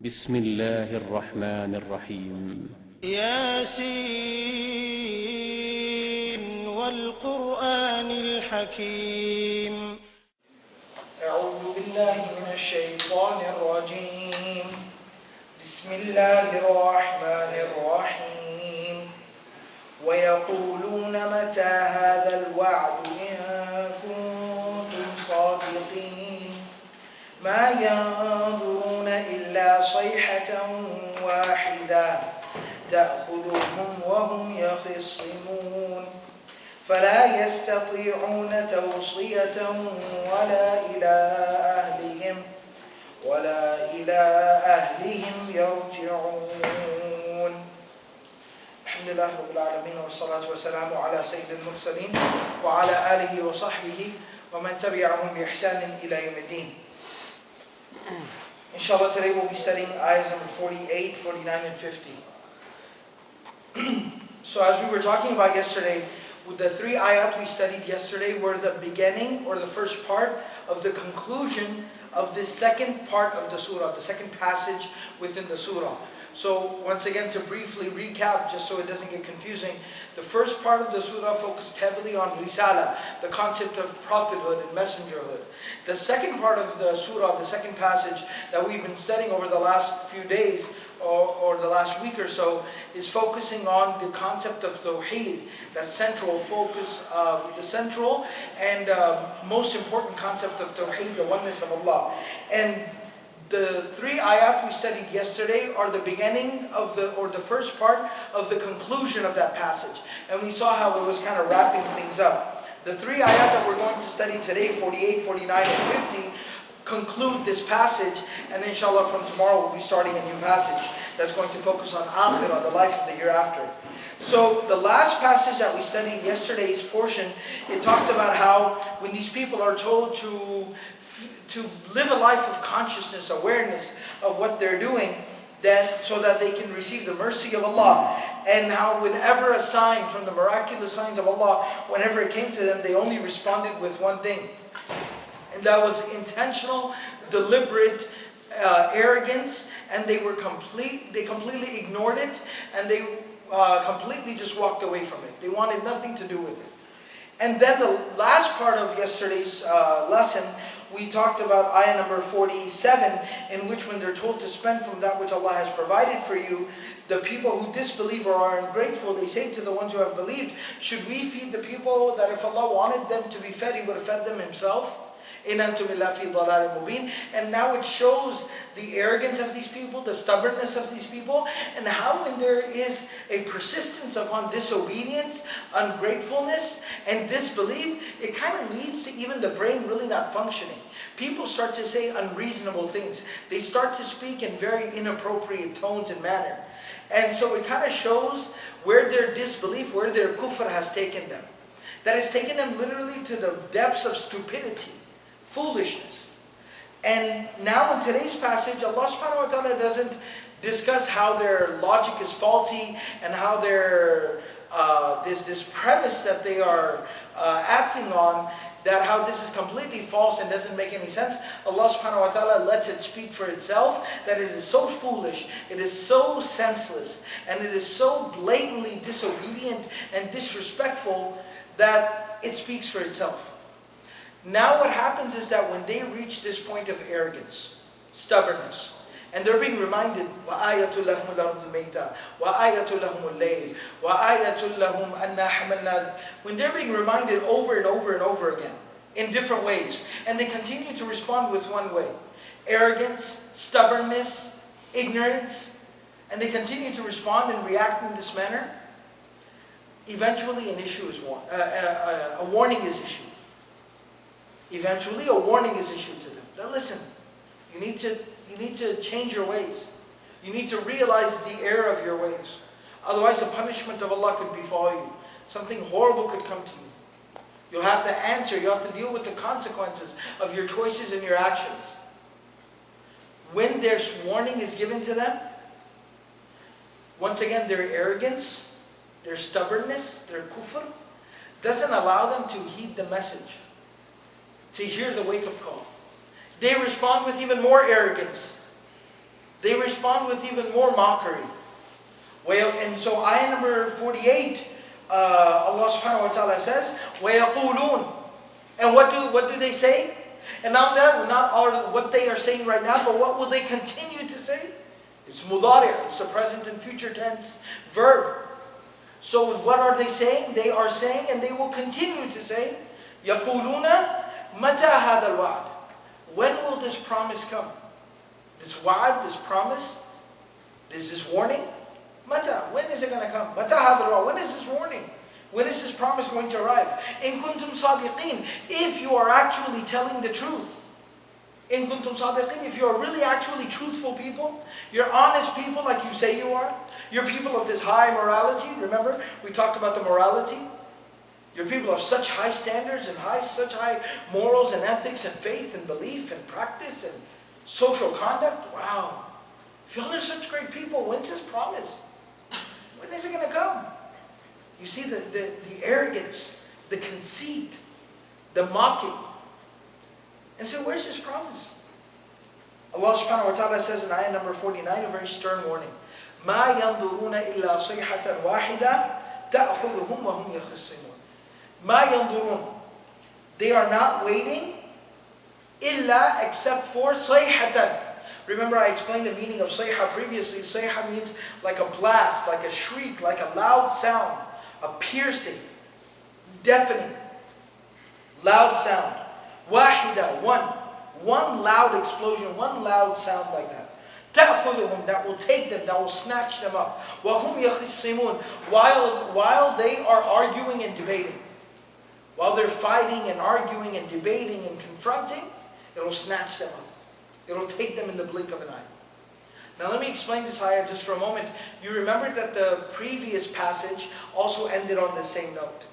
بسم الله الرحمن الرحيم ياسين والقرآن الحكيم. أعوذ بالله من الشيطان الرجيم. بسم الله الرحمن الرحيم. ويقولون متى هذا الوعد إن كنتم صادقين ما ينظرون إلا صيحة واحدة تأخذهم وهم يخصمون فلا يستطيعون توصية ولا إلى أهلهم يرجعون. الحمد لله رب العالمين والصلاة والسلام على سيد المرسلين وعلى آله وصحبه ومن تبعهم بإحسان إلى يوم الدين. Inshallah, today we'll be studying ayahs number 48, 49, and 50. So as we were talking about yesterday, with the three ayat we studied yesterday were the beginning or the first part of the conclusion of the second part of the surah, the second passage within the surah. So once again, to briefly recap, just so it doesn't get confusing, the first part of the surah focused heavily on risala, the concept of prophethood and messengerhood. The second part of the surah, the second passage that we've been studying over the last few days, or the last week or so, is focusing on the concept of tawheed, that central focus of the central and most important concept of tawheed, the oneness of Allah. And the three ayat we studied yesterday are the beginning of the first part of the conclusion of that passage. And we saw how it was kind of wrapping things up. The three ayat that we're going to study today, 48, 49, and 50, conclude this passage, and inshallah from tomorrow we'll be starting a new passage that's going to focus on akhirah, the life of the hereafter. So the last passage that we studied yesterday's portion, it talked about how when these people are told to live a life of consciousness, awareness of what they're doing, so that they can receive the mercy of Allah, and how whenever a sign from the miraculous signs of Allah, whenever it came to them, they only responded with one thing. And that was intentional, deliberate arrogance, and they completely ignored it, and they completely just walked away from it. They wanted nothing to do with it. And then the last part of yesterday's lesson, we talked about ayah number 47, in which when they're told to spend from that which Allah has provided for you, the people who disbelieve or are ungrateful, they say to the ones who have believed, should we feed the people that if Allah wanted them to be fed, He would have fed them Himself? And now it shows the arrogance of these people, the stubbornness of these people, and how when there is a persistence upon disobedience, ungratefulness, and disbelief, it kind of leads to even the brain really not functioning. People start to say unreasonable things. They start to speak in very inappropriate tones and manner. And so it kind of shows where their disbelief, where their kufr has taken them. That has taken them literally to the depths of stupidity, foolishness. And now in today's passage, Allah subhanahu wa ta'ala doesn't discuss how their logic is faulty and how their this premise that they are acting on, that how this is completely false and doesn't make any sense. Allah subhanahu wa ta'ala lets it speak for itself, that it is so foolish, it is so senseless, and it is so blatantly disobedient and disrespectful that it speaks for itself. Now what happens is that when they reach this point of arrogance, stubbornness, and they're being reminded, وَآيَةٌ لَهُمُ الْأَرْضُ الْمَيْتَةُ وَآيَةٌ لَهُمُ اللَّيْلُ وَآيَةٌ لَهُمْ أَنَّا حَمَلْنَا, when they're being reminded over and over and over again, in different ways, and they continue to respond with one way, arrogance, stubbornness, ignorance, and they continue to respond and react in this manner, eventually a warning is issued. Eventually, a warning is issued to them. Now listen, you need to change your ways. You need to realize the error of your ways. Otherwise, the punishment of Allah could befall you. Something horrible could come to you. You'll have to answer. You have to deal with the consequences of your choices and your actions. When their warning is given to them, once again, their arrogance, their stubbornness, their kufr, doesn't allow them to heed the message, to hear the wake-up call. They respond with even more arrogance. They respond with even more mockery. And so ayah number 48, Allah subhanahu wa ta'ala says, وَيَقُولُونَ. And what do they say? And now that, not all what they are saying right now, but what will they continue to say? It's mudari', it's the present and future tense verb. So what are they saying? They are saying, and they will continue to say, يَقُولُونَ مَتَى هَذَا الْوَعْدِ. When will this promise come? This wa'ad, this promise, this warning? Mata, when is it going to come? Mata hadha al-wa'd. When is this warning? When is this promise going to arrive? In kuntum sadiqeen, if you are actually telling the truth. In kuntum sadiqeen, if you are really actually truthful people, you're honest people like you say you are, you're people of this high morality. Remember, we talked about the morality. You're people of such high standards and such high morals and ethics and faith and belief and practice and social conduct. Wow. If y'all are such great people, when's this promise? When is it going to come? You see the arrogance, the conceit, the mocking. And so where's this promise? Allah subhanahu wa ta'ala says in ayah number 49, a very stern warning. مَا يَنْظُرُونَ إِلَّا صَيْحَةً وَاحِدَةً تَأْخُذُهُمْ وَهُمْ يَخِصِّمُونَ. مَا يَنْظُرُونَ. They are not waiting إِلَّا except for صَيْحَةً. Remember I explained the meaning of sayha previously. Sayha means like a blast, like a shriek, like a loud sound, a piercing, deafening, loud sound. Wahida, one loud explosion, one loud sound like that. تَأْخُذُهُمْ, that will take them, that will snatch them up. وَهُمْ يَخِصِّمُونَ, while they are arguing and debating. While they're fighting and arguing and debating and confronting, it will snatch them up. It will take them in the blink of an eye. Now let me explain this ayah just for a moment. You remember that the previous passage also ended on the same note.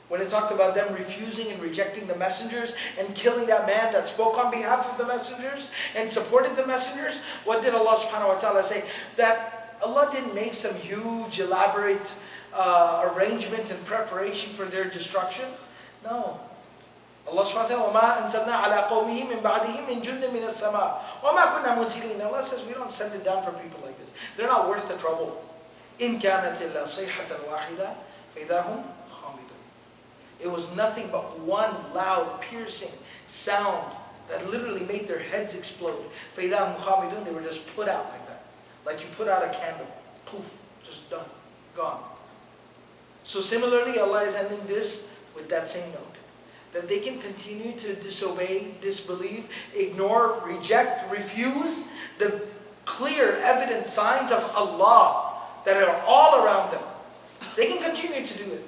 When it talked about them refusing and rejecting the messengers and killing that man that spoke on behalf of the messengers and supported the messengers, what did Allah subhanahu wa ta'ala say? That Allah didn't make some huge elaborate arrangement and preparation for their destruction. No. Allah subhanahu wa ta'ala, وَمَا أَنزَلْنَا عَلَىٰ قَوْمِهِ مِنْ بَعْدِهِمْ مِنْ جُنْدٍ مِنَ السَّمَاءِ وَمَا كُنَّا مُنْزِلِينَ. Allah says we don't send it down for people like this. They're not worth the trouble. إِنْ كَانَتِ إِلَّا صَيْحَةً وَاحِدَةً فَإِذَا هُمْ خَامِدُونَ. It was nothing but one loud, piercing sound that literally made their heads explode. فَإِذَا هُمْ خَامِدُونَ. They were just put out like that. Like you put out a candle. Poof, just done, gone. So similarly, Allah is ending this with that same note. That they can continue to disobey, disbelieve, ignore, reject, refuse the clear, evident signs of Allah that are all around them. They can continue to do it.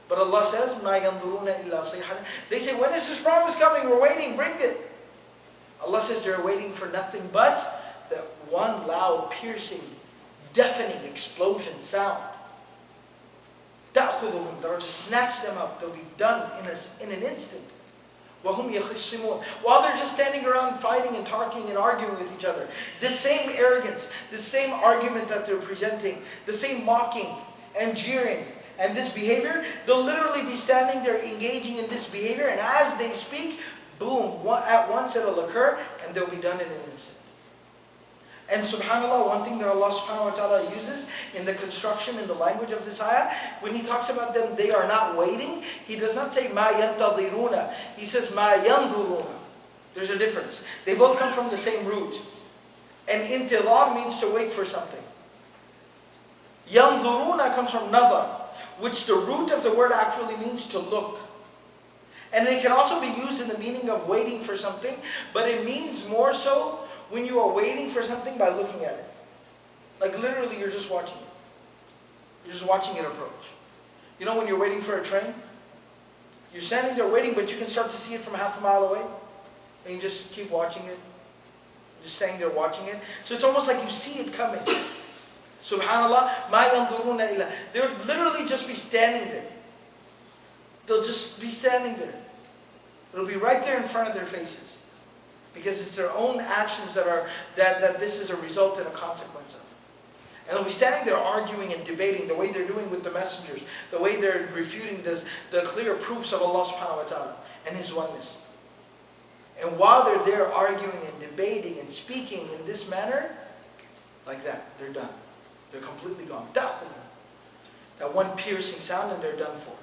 But Allah says, مَا يَنْظُرُونَ إِلَّا صَيْحَةً. They say, when is this promise coming? We're waiting, bring it. Allah says they're waiting for nothing but that one loud, piercing, deafening explosion sound. تَأْخُذُهُمْ, that will just snatch them up. They'll be done in an instant. وَهُمْ يَخِصِّمُونَ. While they're just standing around fighting and talking and arguing with each other. The same arrogance, the same argument that they're presenting, the same mocking and jeering and this behavior, they'll literally be standing there engaging in this behavior, and as they speak, boom, at once it'll occur and they'll be done in an instant. And subhanAllah, one thing that Allah subhanahu wa ta'ala uses in the construction, in the language of this ayah, when He talks about them, they are not waiting, He does not say مَا يَنْتَظِرُونَ. He says مَا يَنْظُرُونَ. There's a difference. They both come from the same root. And intidhar means to wait for something. يَنْظُرُونَ comes from nazar, which the root of the word actually means to look. And it can also be used in the meaning of waiting for something, but it means more so when you are waiting for something by looking at it. Like literally you're just watching it. You're just watching it approach. You know when you're waiting for a train? You're standing there waiting, but you can start to see it from half a mile away. And you just keep watching it. You're just standing there watching it. So it's almost like you see it coming. Subhanallah, مَا يَنْظُرُونَ إِلَّا. They'll literally just be standing there. They'll just be standing there. It'll be right there in front of their faces. Because it's their own actions that this is a result and a consequence of. And they'll be standing there arguing and debating the way they're doing with the messengers, the way they're refuting the clear proofs of Allah subhanahu wa ta'ala and His oneness. And while they're there arguing and debating and speaking in this manner, like that, they're done. They're completely gone. That one piercing sound and they're done for.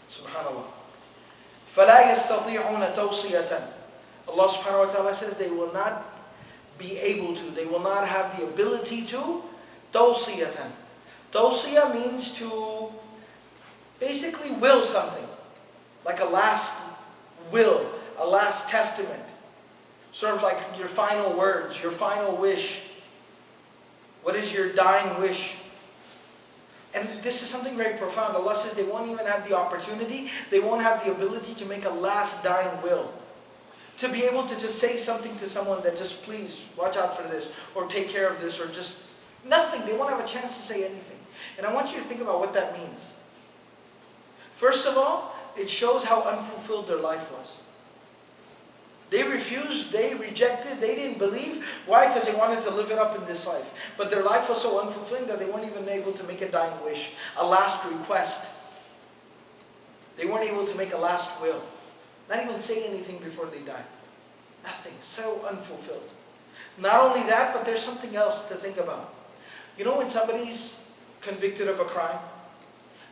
Subhanallah. فَلَا يَسْتَطِيعُونَ تَوْصِيَةً. Allah subhanahu wa ta'ala says they will not be able to, they will not have the ability to تَوْصِيَةً. Tawsiyah means to basically will something. Like a last will, a last testament. Sort of like your final words, your final wish. What is your dying wish? And this is something very profound. Allah says they won't even have the opportunity, they won't have the ability to make a last dying will. To be able to just say something to someone that just please watch out for this, or take care of this, or just nothing. They won't have a chance to say anything. And I want you to think about what that means. First of all, it shows how unfulfilled their life was. They refused, they rejected, they didn't believe. Why? Because they wanted to live it up in this life. But their life was so unfulfilling that they weren't even able to make a dying wish, a last request. They weren't able to make a last will. Not even say anything before they died. Nothing. So unfulfilled. Not only that, but there's something else to think about. You know when somebody's convicted of a crime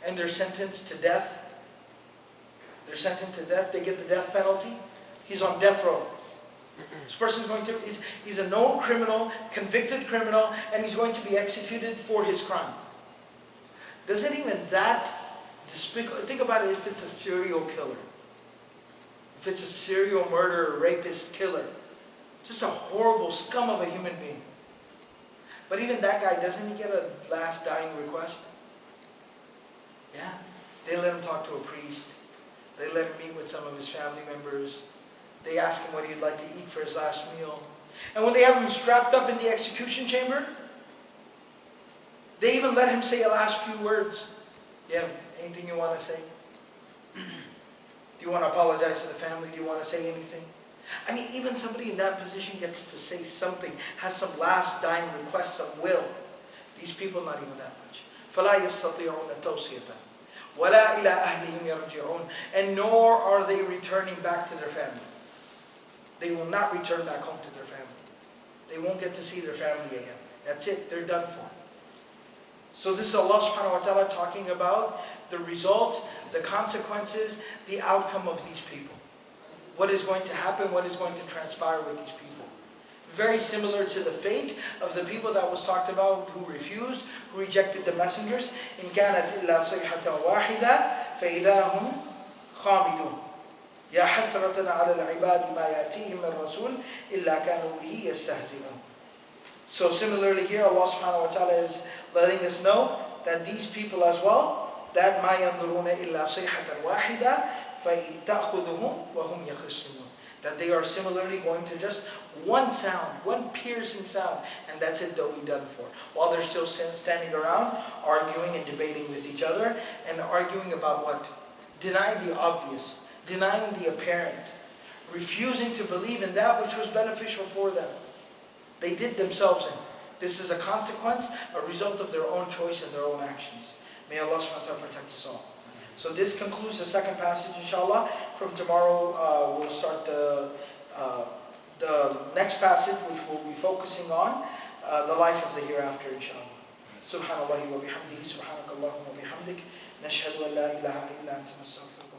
and they're sentenced to death? They're sentenced to death, they get the death penalty. He's on death row. This person's going to, he's a known criminal, convicted criminal, and he's going to be executed for his crime. Doesn't even that despicable, think about it if it's a serial killer. If it's a serial murderer, rapist, killer. Just a horrible scum of a human being. But even that guy, doesn't he get a last dying request? Yeah. They let him talk to a priest. They let him meet with some of his family members. They ask him what he'd like to eat for his last meal. And when they have him strapped up in the execution chamber, they even let him say a last few words. You have anything you want to say? Do you want to apologize to the family? Do you want to say anything? I mean, even somebody in that position gets to say something, has some last dying request, some will. These people, not even that much. فَلَا يَسْتَطِيعُونَ تَوْصِيَةً وَلَا إِلَىٰ أَهْلِهِمْ يَرْجِعُونَ. And nor are they returning back to their family. They will not return back home to their family. They won't get to see their family again. That's it. They're done for. So this is Allah subhanahu wa ta'ala talking about the result, the consequences, the outcome of these people. What is going to happen, what is going to transpire with these people. Very similar to the fate of the people that was talked about who refused, who rejected the messengers. إِنْ كَانَتْ إِلَّا صَيْحَةً وَاحِدَةً فَإِذَا هُمْ خَامِدُونَ يَا حَسْرَةً عَلَى الْعِبَادِ مَا يَأْتِيهِمْ مِنْ رَسُولٍ إِلَّا كَانُوا بِهِ يَسْتَهْزِئُونَ. So similarly here, Allah subhanahu wa ta'ala is letting us know that these people as well, that مَا يَنْظُرُونَ إِلَّا صَيْحَةً وَاحِدَةً فَتَأْخُذُهُمْ وَهُمْ يَخِصِّمُونَ. That they are similarly going to just one sound, one piercing sound, and that's it, they'll be done for. While they're still standing around, arguing and debating with each other, and arguing about what? Denying the obvious, denying the apparent, refusing to believe in that which was beneficial for them. They did themselves in. This is a consequence, a result of their own choice and their own actions. May Allah subhanahu wa ta'ala protect us all. So this concludes the second passage, inshallah. From tomorrow, we'll start the next passage, which we'll be focusing on the life of the hereafter, inshallah. Subhanallahi wa bihamdihi, subhanakallahumma wa bihamdik, nashhadu an la ilaha illa anta nastaghfiruka.